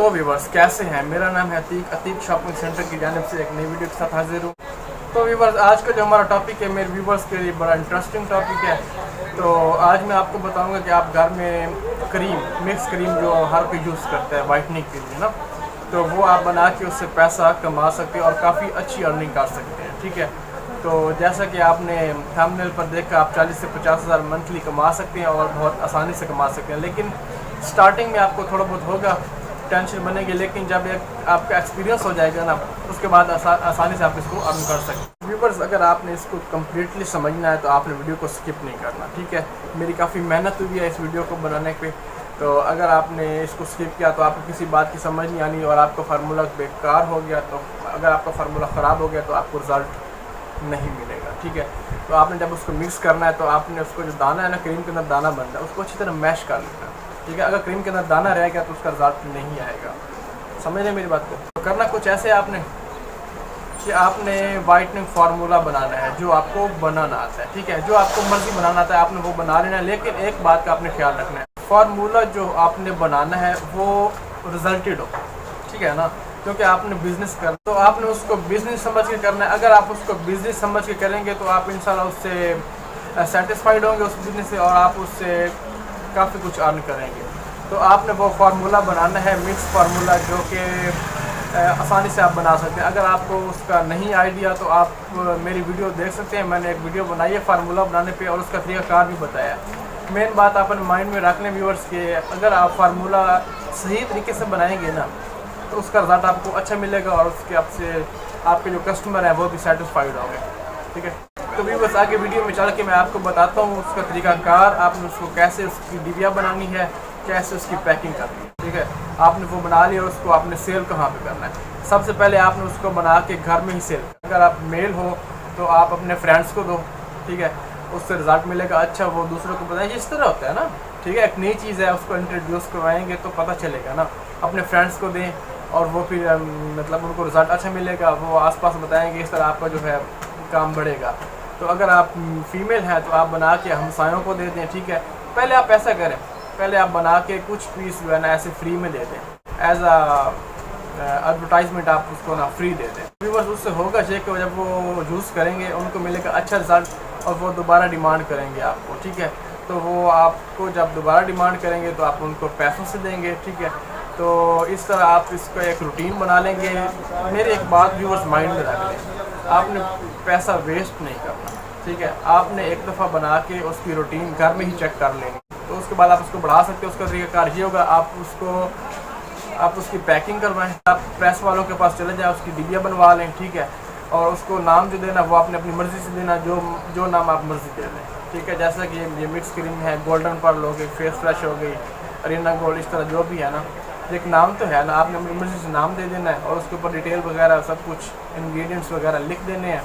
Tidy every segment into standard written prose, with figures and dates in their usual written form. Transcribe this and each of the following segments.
तो व्यूवर्स कैसे हैं, मेरा नाम है अतीक शॉपिंग सेंटर की जानिब से एक नई वीडियो के साथ हाजिर हूँ। तो व्यूवर्स आज का जो हमारा टॉपिक है मेरे व्यूवर्स के लिए बड़ा इंटरेस्टिंग टॉपिक है। तो आज मैं आपको बताऊंगा कि आप घर में मिक्स क्रीम जो हर कोई यूज़ करता है वाइटनिंग के लिए ना, तो वो आप बना के उससे पैसा कमा सकते हैं और काफ़ी अच्छी अर्निंग कर सकते हैं। ठीक है, तो जैसा कि आपने थंबनेल पर देखा, आप 40 से 50 हज़ार मंथली कमा सकते हैं और बहुत आसानी से कमा सकते हैं। लेकिन स्टार्टिंग में आपको थोड़ा बहुत होगा, टेंशन बनेगी, लेकिन जब एक आपका एक्सपीरियंस हो जाएगा ना, उसके बाद आसानी से आप इसको अर्न कर सकते हैं। व्यूवर्स अगर आपने इसको कम्प्लीटली समझना है तो आपने वीडियो को स्किप नहीं करना। ठीक है, मेरी काफ़ी मेहनत हुई है इस वीडियो को बनाने पे, तो अगर आपने इसको स्किप किया तो आपको किसी बात की समझ नहीं आनी और आपका फार्मूला बेकार हो गया, तो अगर आपका फार्मूला ख़राब हो गया तो आपको रिज़ल्ट नहीं मिलेगा। ठीक है, तो आपने जब उसको मिक्स करना है तो आपने उसको जो दाना है ना, क्रीम के अंदर दाना बनता है, उसको अच्छी तरह मैश कर लेना है। ठीक है, अगर क्रीम के अंदर दाना रह गया तो उसका रिजल्ट नहीं आएगा। समझ रहे मेरी बात को? तो करना कुछ ऐसे आपने कि आपने वाइटनिंग फार्मूला बनाना है जो आपको बनाना आता है। ठीक है, जो आपको मर्जी बनाना आता है आपने वो बना लेना है, लेकिन एक बात का आपने ख्याल रखना है, फार्मूला जो आपने बनाना है वो रिजल्टेड हो। ठीक है ना, क्योंकि आपने बिज़नेस करना, तो आपने उसको बिज़नेस समझ के करना है। अगर आप उसको बिज़नेस समझ के करेंगे तो आप इंशाल्लाह उससे सेटिस्फाइड होंगे उस बिज़नेस से, और आप उससे काफ़ी कुछ अर्न करेंगे। तो आपने वो फार्मूला बनाना है, मिक्स फार्मूला, जो कि आसानी से आप बना सकते हैं। अगर आपको उसका नहीं आइडिया तो आप मेरी वीडियो देख सकते हैं, मैंने एक वीडियो बनाई है फार्मूला बनाने पे और उसका तरीक़ाकार भी बताया है। मेन बात आप अपने माइंड में रख लें व्यूअर्स के, अगर आप फार्मूला सही तरीके से बनाएंगे ना तो उसका रिजल्ट आपको अच्छा मिलेगा और उसके आपके जो कस्टमर हैं वो भी सेटिस्फाइड होंगे। ठीक है, तो भी बस आगे वीडियो में चल के मैं आपको बताता हूँ उसका तरीकाकार, आपने उसको कैसे उसकी डिबिया बनानी है, कैसे उसकी पैकिंग करनी है। ठीक है, आपने वो बना लिया और उसको आपने सेल कहाँ पे करना है। सबसे पहले आपने उसको बना के घर में ही सेल, अगर आप मेल हो तो आप अपने फ्रेंड्स को दो। ठीक है, उससे रिजल्ट मिलेगा अच्छा, वो दूसरों को बताएंगे। इस तरह होता है ना। ठीक है, एक नई चीज़ है, उसको इंट्रोड्यूस करवाएंगे तो पता चलेगा ना। अपने फ्रेंड्स को दें और वो फिर मतलब उनको रिजल्ट अच्छा मिलेगा, वो आसपास बताएंगे, इस तरह आपका जो है काम बढ़ेगा। तो अगर आप फीमेल हैं तो आप बना के हमसायों को दे दें। ठीक है, पहले आप ऐसा करें, पहले आप बना के कुछ पीस जो है ना ऐसे फ्री में दे दें, एज एडवर्टाइजमेंट आप उसको ना फ्री दे दें। व्यूअर्स उससे होगा चेक कि जब वो यूज़ करेंगे उनको मिलेगा अच्छा रिजल्ट और वो दोबारा डिमांड करेंगे आपको। ठीक है, तो वो आपको जब दोबारा डिमांड करेंगे तो आप उनको पैसों से देंगे। ठीक है, तो इस तरह आप इसका एक रूटीन बना लेंगे। मेरी एक बात व्यूअर्स माइंड में रख लें, आपने पैसा वेस्ट नहीं करना। ठीक है, आपने एक दफ़ा बना के उसकी रूटीन घर में ही चेक कर लेंगे, तो उसके बाद आप उसको बढ़ा सकते हो। उसका तरीक़ाकार ये होगा, आप उसकी पैकिंग करवाएं, आप प्रेस वालों के पास चले जाएं, उसकी डिबिया बनवा लें। ठीक है, और उसको नाम जो देना वो आपने अपनी मर्ज़ी से देना, जो नाम आप मर्ज़ी दे दें। ठीक है, जैसा कि ये मिक्स क्रीम है, गोल्डन पर्ल हो गई, फेस फ्रेश हो गई, अरीना गोल्ड, इस तरह जो भी है ना, एक नाम तो है ना, आपने अपनी मर्ज़ी से नाम दे देना है और उसके ऊपर डिटेल वगैरह सब कुछ इंग्रेडिएंट्स वगैरह लिख देने हैं।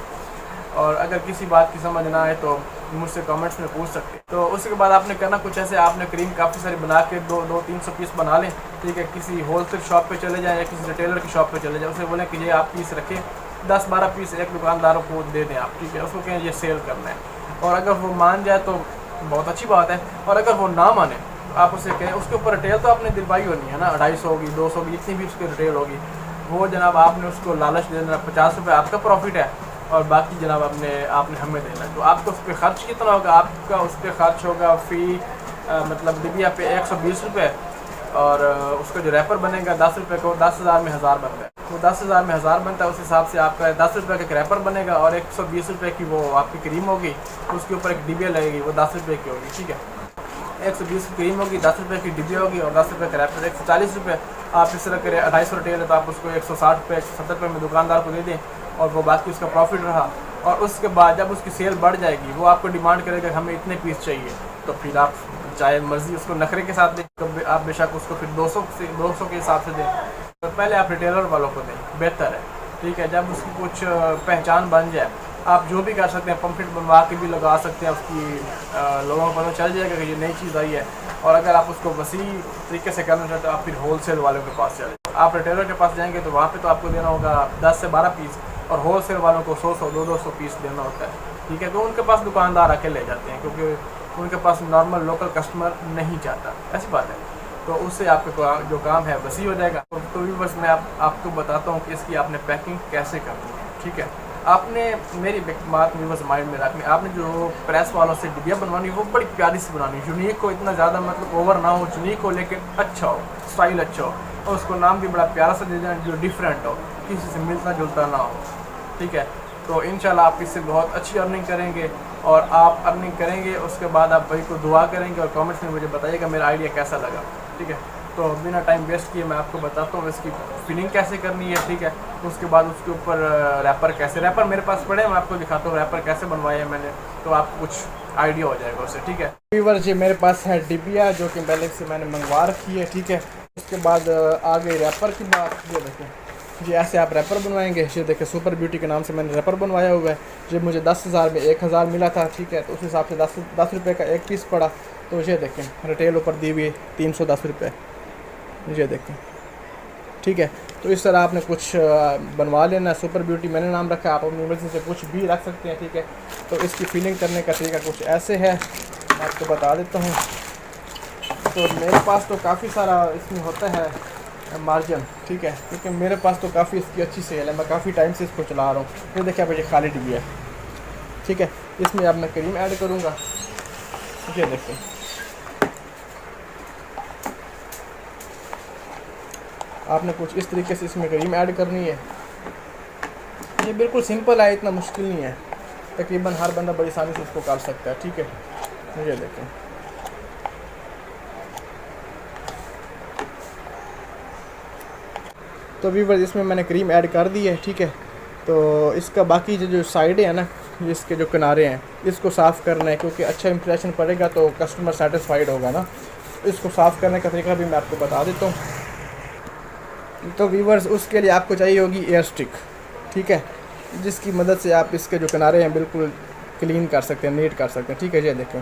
और अगर किसी बात की समझ ना आए तो मुझसे कमेंट्स में पूछ सकते हैं। तो उसके बाद आपने करना कुछ ऐसे, आपने क्रीम काफ़ी सारी बना के 200-300 पीस बना लें। ठीक है, किसी होलसेल शॉप पे चले जाएँ या किसी रिटेलर की शॉप पे चले जाएँ, उसे बोलें कि ये आप पीस रखें, 10-12 पीस एक दुकानदारों को दे दें आप। ठीक है, उसको कहें ये सेल करना है, और अगर वो मान जाए तो बहुत अच्छी बात है, और अगर वो ना माने तो आप उसे कहें, उसके ऊपर रिटेल तो आपने दिलवाई होनी है ना, 250 होगी, 200 होगी, जितनी भी उसकी रिटेल होगी, वो जनाब आपने उसको लालच दे देना, 50 रुपये आपका प्रॉफिट है और बाकी जनाब आपने हमें देना है। तो आपको उस पर ख़र्च कितना होगा? आपका उस पर ख़र्च होगा फ़ी मतलब डिबिया पे 120 रुपये, और उसका जो रैपर बनेगा 10 रुपये को 10,000 में 1000 बनता है। तो 10,000 में 1000 बनता है, उस हिसाब से आपका 10 रुपये का रैपर बनेगा और 120 रुपये की वो आपकी क्रीम होगी, उसके ऊपर एक डिबिया लगेगी, वो 10 रुपये की होगी। ठीक है, 120 की क्रीम होगी, 10 रुपये की डिबिया होगी और 10 रुपये का रैपर, 140 रुपये। आप इस तरह करें, 250 रिटेल है तो आप उसको 160 रुपये 170 रुपये में दुकानदार को दे दें और वो बाकी उसका प्रॉफिट रहा। और उसके बाद जब उसकी सेल बढ़ जाएगी, वो आपको डिमांड करेगा हमें इतने पीस चाहिए, तो फिर आप चाहे मर्ज़ी उसको नखरे के साथ दें, तो आप बेशक उसको फिर 200 के हिसाब से दें। तो पहले आप रिटेलर वालों को दें, बेहतर है। ठीक है, जब उसकी कुछ पहचान बन जाए, आप जो भी कर सकते हैं, पम्पलेट बनवा के भी लगा सकते हैं, उसकी लोगों को पता चल जाएगा कि ये नई चीज़ आई है। और अगर आप उसको वसी तरीके से करना चाहते हो, आप फिर होलसेल वालों के पास चले। आप रिटेलर के पास जाएंगे तो वहाँ पे तो आपको देना होगा 10 से 12 पीस, और होलसेल वालों को 100-100, 200-200 पीस देना होता है। ठीक है, तो उनके पास दुकानदार आके ले जाते हैं, क्योंकि उनके पास नॉर्मल लोकल कस्टमर नहीं जाता। ऐसी बात है। तो उससे आपका जो काम है वसी हो जाएगा। तो भी बस मैं आपको बताता हूँ कि इसकी आपने पैकिंग कैसे करनी है, ठीक है। आपने मेरी बात भी बस माइंड में रखनी, आपने जो प्रेस वालों से डिबिया बनवानी वो बड़ी प्यारी सी बनानी, यूनिक हो, इतना ज़्यादा मतलब ओवर ना हो, यूनिक हो लेकिन अच्छा हो, स्टाइल अच्छा हो, और उसको नाम भी बड़ा प्यारा सा दे दें जो डिफरेंट हो, किसी से मिलता जुलता ना हो, ठीक है। तो इंशाल्लाह आप इससे बहुत अच्छी अर्निंग करेंगे, और आप अर्निंग करेंगे उसके बाद आप भाई को दुआ करेंगे और कमेंट्स में मुझे बताइएगा मेरा आइडिया कैसा लगा, ठीक है। तो बिना टाइम वेस्ट किए मैं आपको बताता हूँ इसकी फिलिंग कैसे करनी है, ठीक है। उसके बाद उसके ऊपर रैपर रैपर मेरे पास पड़े हैं, मैं आपको दिखाता हूँ रैपर कैसे बनवाए हैं मैंने, तो आपको कुछ आइडिया हो जाएगा उससे, ठीक है। व्यूअर्स जी मेरे पास है डिबिया जो कि पहले से मैंने मंगवा रखी है, ठीक है। उसके बाद आ गई रैपर की बात। ये देखें जी, ऐसे आप रैपर बनवाएंगे। ये देखें सुपर ब्यूटी के नाम से मैंने रैपर बनवाया हुआ है, जो मुझे 10,000 में 1,000 मिला था, ठीक है। तो उस हिसाब से 10 रुपये का एक पीस पड़ा। तो ये देखें रिटेल ऊपर दी हुई 310 रुपये, ये देखें, ठीक है। तो इस तरह आपने कुछ बनवा लेना। सुपर ब्यूटी मैंने नाम रखा है, आप अपनी मर्ज़ी से कुछ भी रख सकते हैं, ठीक है। तो इसकी फीलिंग करने का तरीका कुछ ऐसे है, मैं आपको बता देता हूँ। तो मेरे पास तो काफ़ी सारा इसमें होता है मार्जिन, ठीक है, क्योंकि मेरे पास तो काफ़ी इसकी अच्छी सेल है, मैं काफ़ी टाइम से इसको चला रहा हूँ। ये देखिए आप, ये खाली डिब्बी है, ठीक है। इसमें अब मैं क्रीम ऐड करूँगा, ये देखिए, आपने कुछ इस तरीके से इसमें क्रीम ऐड करनी है। ये बिल्कुल सिंपल है, इतना मुश्किल नहीं है, तकरीबन हर बंदा बड़ी आसानी से इसको कर सकता है, ठीक है। ये देखें, तो व्यूअर्स इसमें मैंने क्रीम ऐड कर दी है, ठीक है। तो इसका बाकी जो साइड है ना, इसके जो किनारे हैं, इसको साफ़ करना है, क्योंकि अच्छा इंप्रेशन पड़ेगा तो कस्टमर सेटिस्फाइड होगा ना। इसको साफ़ करने का तरीका भी मैं आपको बता देता हूँ। तो व्यूअर्स उसके लिए आपको चाहिए होगी एयर स्टिक, ठीक है, जिसकी मदद से आप इसके जो किनारे हैं बिल्कुल क्लीन कर सकते हैं, नीट कर सकते हैं, ठीक है। ये देखें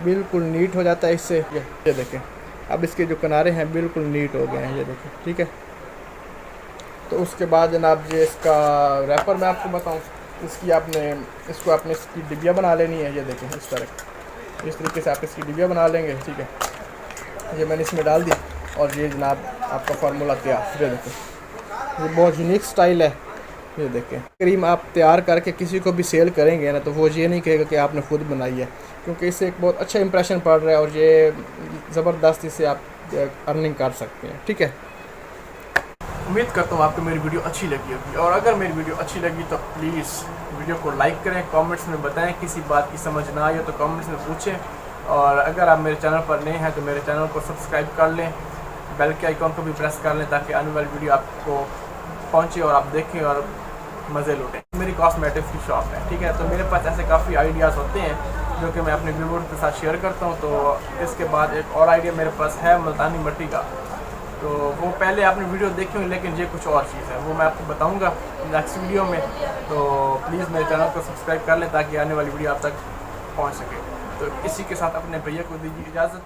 बिल्कुल नीट हो जाता है इससे। ये देखें अब इसके जो किनारे हैं बिल्कुल नीट हो गए हैं, ये देखें, ठीक है। तो उसके बाद जनाब ये इसका रैपर मैं आपको बताऊं, इसकी इसको आपने इसकी डिबिया बना लेनी है। ये देखें इस तरीके से आप इसकी डिबिया बना लेंगे, ठीक है। ये मैंने इसमें डाल दी और ये जनाब आपका फार्मूला तैयार। ये देखें, ये बहुत यूनिक स्टाइल है। ये देखें क्रीम आप तैयार करके किसी को भी सेल करेंगे ना, तो वो ये नहीं कहेगा कि आपने खुद बनाई है, क्योंकि इससे एक बहुत अच्छा इंप्रेशन पड़ रहा है और ये ज़बरदस्त इससे आप अर्निंग कर सकते हैं, ठीक है। उम्मीद करता हूँ आपको मेरी वीडियो अच्छी लगी होगी, और अगर मेरी वीडियो अच्छी लगी तो प्लीज़ वीडियो को लाइक करें, कमेंट्स में बताएं, किसी बात की समझ ना आए तो कमेंट्स में पूछें, और अगर आप मेरे चैनल पर नए हैं तो मेरे चैनल को सब्सक्राइब कर लें, बेल के आइकॉन को भी प्रेस कर लें, ताकि आने वाली वीडियो आपको पहुँचे और आप देखें और मज़े लूटें। मेरी कॉस्मेटिक्स की शॉप है, ठीक है। तो मेरे पास ऐसे काफ़ी आइडियाज़ होते हैं जो कि मैं अपने व्यूअर्स के साथ शेयर करता हूँ। तो इसके बाद एक और आइडिया मेरे पास है मुल्तानी मिट्टी का, तो वो पहले आपने वीडियो देखी हुई, लेकिन ये कुछ और चीज़ है, वो मैं आपको बताऊंगा नेक्स्ट वीडियो में। तो प्लीज़ मेरे चैनल को सब्सक्राइब कर लें ताकि आने वाली वीडियो आप तक पहुंच सके। तो इसी के साथ अपने भैया को दीजिए इजाज़त।